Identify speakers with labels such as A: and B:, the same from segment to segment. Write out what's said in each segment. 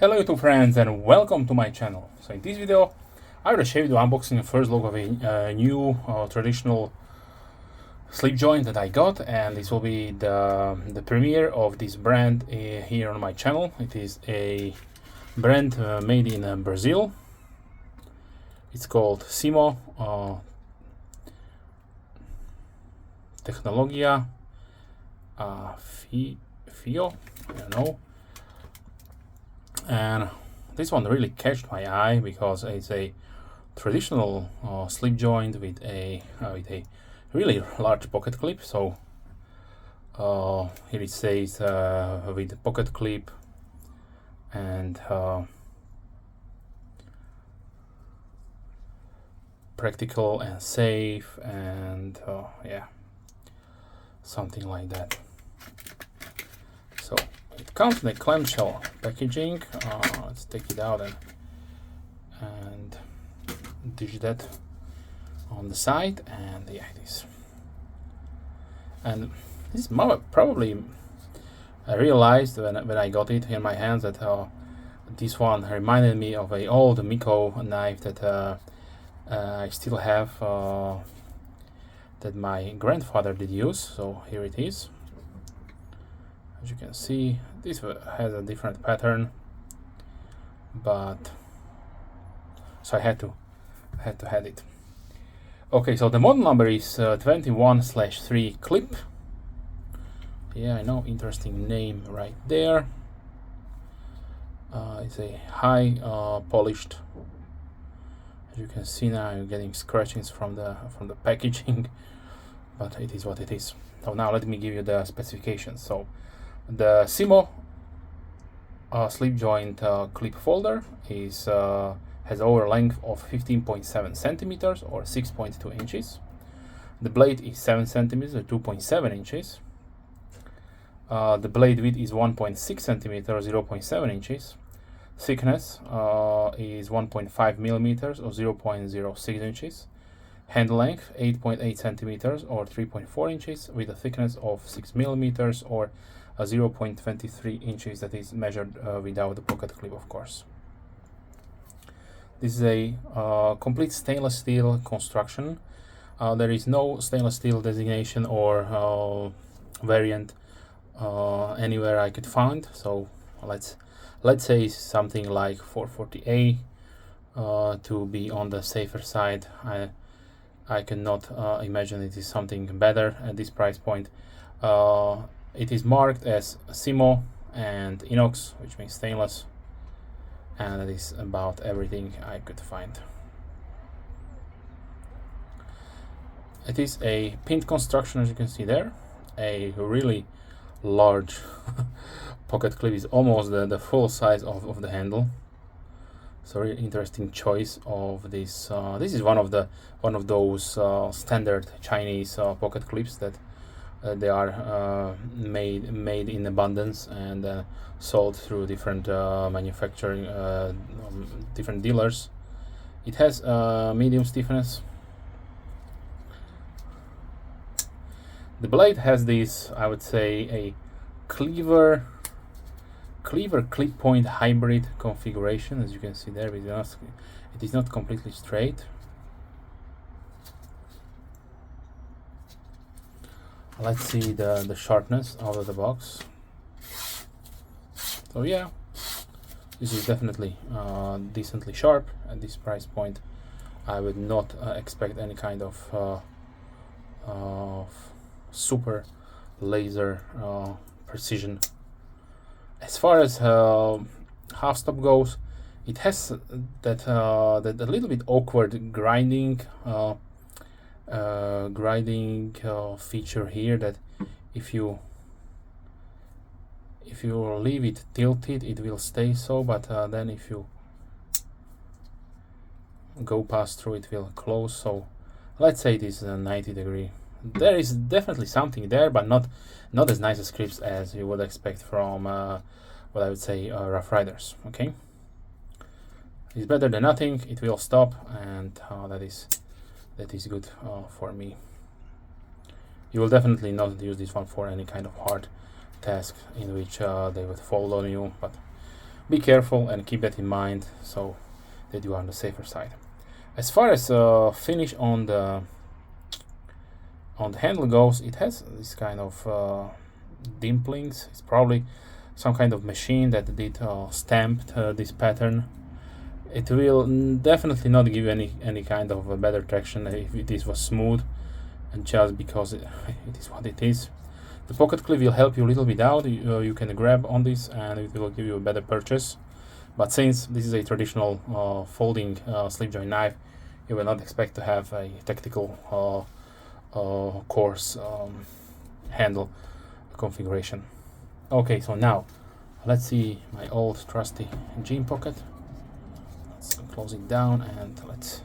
A: Hello YouTube friends and welcome to my channel. So in this video I will show you the unboxing and first look of a new traditional slip joint that I got, and this will be the premiere of this brand here on my channel. It is a brand made in Brazil. It's called CIMO Tecnologia Fio, I don't know. And this one really catched my eye because it's a traditional slip joint with a really large pocket clip. So here it says with the pocket clip and practical and safe, and yeah, something like that. So it comes in a clamshell packaging. Let's take it out and dish that on the side, and yeah, it is. And this is probably, I realized when I got it in my hands that this one reminded me of a old Miko knife that I still have, that my grandfather did use. So here it is. As you can see, this has a different pattern, but so I had to have it. Okay, so the model number is 21/3 clip. Yeah, I know, interesting name right there. It's a high polished. As you can see now, I'm getting scratchings from the packaging, but it is what it is. So now let me give you the specifications. So the CIMO slip joint clip folder is has over length of 15.7 centimeters or 6.2 inches. The blade is 7 centimeters or 2.7 inches. The blade width is 1.6 centimeters or 0.7 inches. Thickness is 1.5 millimeters or 0.06 inches. Handle length 8.8 centimeters or 3.4 inches with a thickness of 6 millimeters or 0.23 inches, that is measured without the pocket clip, of course. This is a complete stainless steel construction. There is no stainless steel designation or variant anywhere I could find. So let's say something like 440A to be on the safer side. I cannot imagine it is something better at this price point. It is marked as CIMO and inox, which means stainless, and that is about everything I could find. It is a pinned construction, as you can see there. A really large pocket clip is almost the full size of the handle. So really interesting choice of this. This is one of those standard Chinese pocket clips that they are made in abundance and sold through different manufacturing, different dealers. It has medium stiffness. The blade has this, I would say, a Cliever clip point hybrid configuration. As you can see there, it is not completely straight. Let's see the sharpness out of the box. So yeah, this is definitely decently sharp at this price point. I would not expect any kind of super laser precision. As far as half stop goes, it has that a little bit awkward grinding feature here, that if you leave it tilted, it will stay so, but then if you go past through, it will close. So let's say it is 90 degree. There is definitely something there, but not as nice as grips as you would expect from what I would say Rough Riders. Okay, it's better than nothing. It will stop, and that is good for me. You will definitely not use this one for any kind of hard task in which they would fall on you, but be careful and keep that in mind so that you are on the safer side. As far as finish on the handle goes, it has this kind of dimplings. It's probably some kind of machine that did stamped this pattern. It will definitely not give any kind of a better traction if this was smooth, and just because it is what it is. The pocket clip will help you a little bit out. You can grab on this and it will give you a better purchase. But since this is a traditional folding slip joint knife, you will not expect to have a tactical coarse handle configuration. Okay, so now let's see my old trusty jean pocket. Let's close it down and let's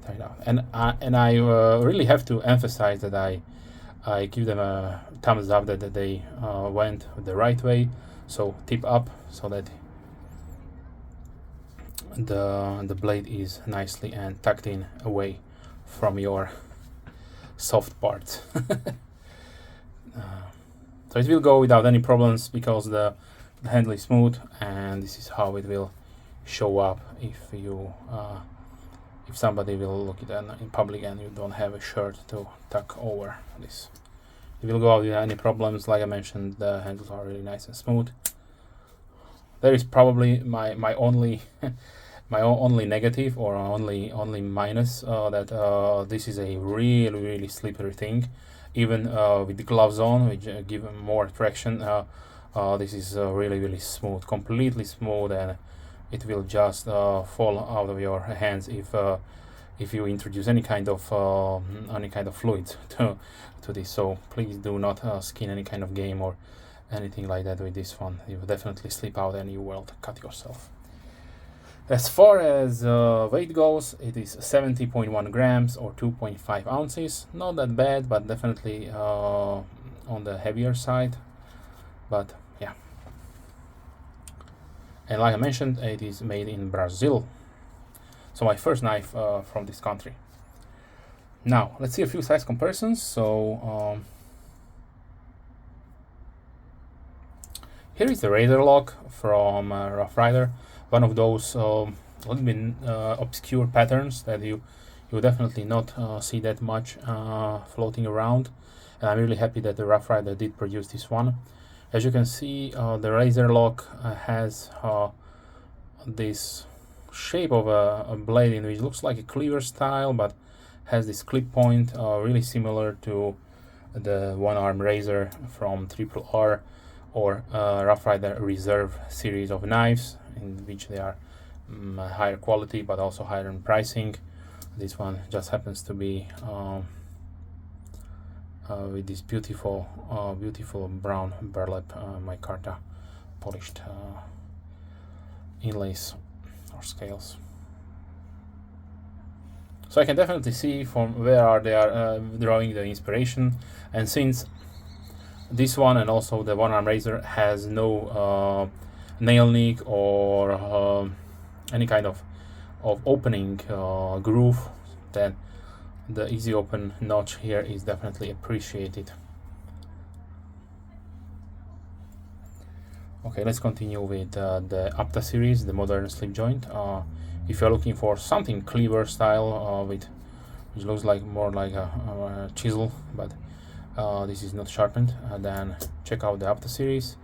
A: tie it out. And I really have to emphasize that I give them a thumbs up that they went the right way. So tip up so that the blade is nicely and tucked in away from your soft parts. So it will go without any problems because the handle is smooth, and this is how it will show up if you if somebody will look at it in public and you don't have a shirt to tuck over this. It will go out without any problems. Like I mentioned, the handles are really nice and smooth. There is probably my only my only negative or only minus that this is a really slippery thing. Even with the gloves on, which give more traction, this is really smooth, completely smooth, and it will just fall out of your hands if you introduce any kind of fluid to this. So please do not skin any kind of game or anything like that with this one. You will definitely slip out and you will cut yourself. As far as weight goes, it is 70.1 grams or 2.5 ounces. Not that bad, but definitely on the heavier side. But yeah. And like I mentioned, it is made in Brazil. So my first knife from this country. Now, let's see a few size comparisons. So here is the razor lock from Rough Rider. One of those little bit obscure patterns that you definitely not see that much floating around, and I'm really happy that the Rough Rider did produce this one. As you can see, the razor lock has this shape of a blade in which looks like a cleaver style, but has this clip point really similar to the one-arm razor from RRR or Rough Rider Reserve series of knives, in which they are higher quality but also higher in pricing. This one just happens to be with this beautiful brown burlap micarta polished inlays or scales. So I can definitely see from where they are drawing the inspiration, and since this one and also the one-arm razor has no nail nick or any kind of opening groove, then the easy open notch here is definitely appreciated. Okay, let's continue with the Apta series, the modern slip joint. If you're looking for something Cliever style which looks like more like a chisel, but this is not sharpened, then check out the Apta series.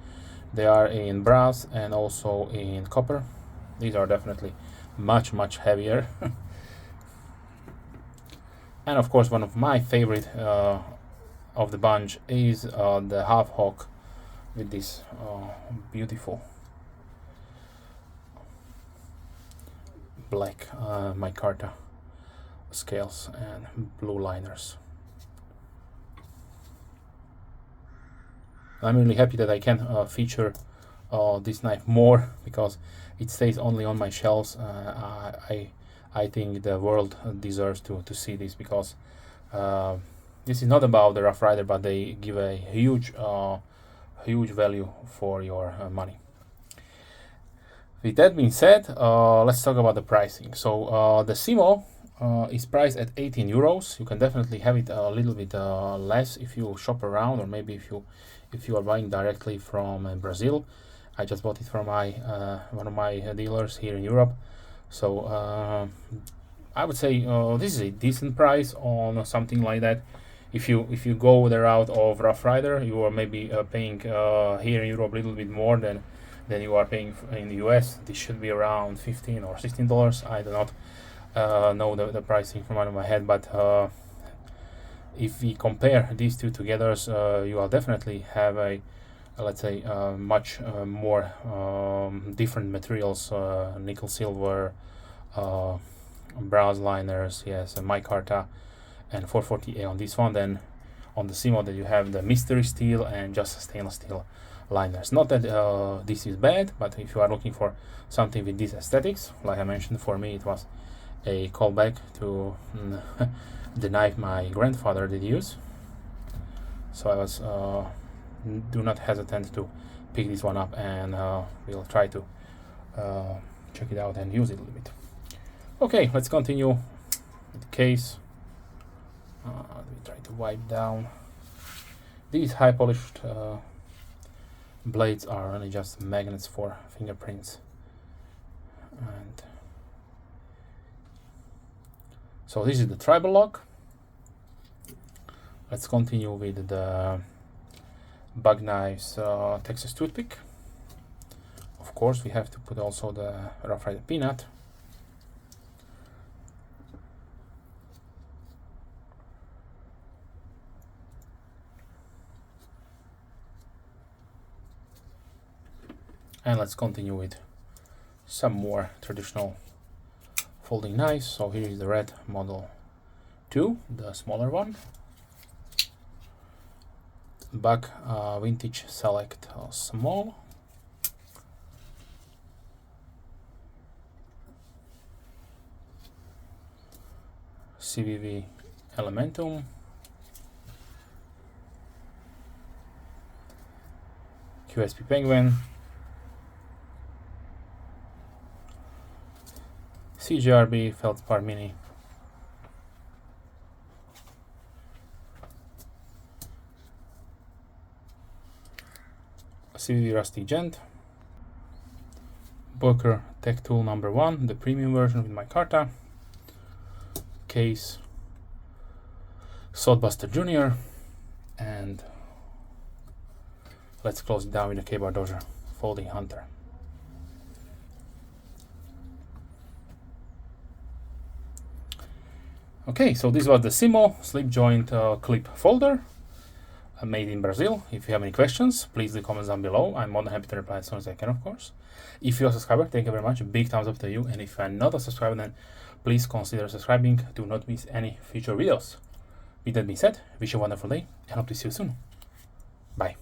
A: They are in brass and also in copper. These are definitely much heavier. And of course, one of my favorite of the bunch is the half hawk with this beautiful black micarta scales and blue liners. I'm really happy that I can feature this knife more, because it stays only on my shelves. I think the world deserves to see this, because this is not about the Rough Rider, but they give a huge value for your money. With that being said, let's talk about the pricing. So the CIMO is priced at 18 euros. You can definitely have it a little bit less if you shop around, or maybe if you are buying directly from Brazil. I just bought it from my one of my dealers here in Europe. So I would say this is a decent price on something like that. If you go the route of Rough Rider, you are maybe paying here in Europe a little bit more than you are paying in the US. This should be around $15 or $16. I do not know the pricing from out of my head, but if we compare these two together, you will definitely have a let's say much more different materials, nickel silver, brass liners, yes, and micarta and 440A on this one. Then on the CIMO that you have the mystery steel and just stainless steel liners. Not that this is bad, but if you are looking for something with these aesthetics, like I mentioned, for me it was a callback to the knife my grandfather did use. So I was do not hesitate to pick this one up, and we'll try to check it out and use it a little bit. Okay, let's continue with the case. We try to wipe down. These high polished blades are only just magnets for fingerprints, and so this is the tribal lock. Let's continue with the Bug Knives Texas toothpick. Of course, we have to put also the Rough Rider peanut. And let's continue with some more traditional folding knives. So here is the red model 2, the smaller one. Bug Vintage Select Small. CVV Elementum. QSP Penguin. CJRB Feldspar Mini. CVV Rusty Gent. Booker Tech Tool number 1, the premium version with micarta. Case Saltbuster Jr. And let's close it down with the K-Bar Dozier Folding Hunter. Okay, so this was the CIMO slip joint clip folder made in Brazil. If you have any questions, please leave comments down below. I'm more than happy to reply as soon as I can, of course. If you're a subscriber, thank you very much. A big thumbs up to you. And if you're not a subscriber, then please consider subscribing to not miss any future videos. With that being said, wish you a wonderful day and hope to see you soon. Bye.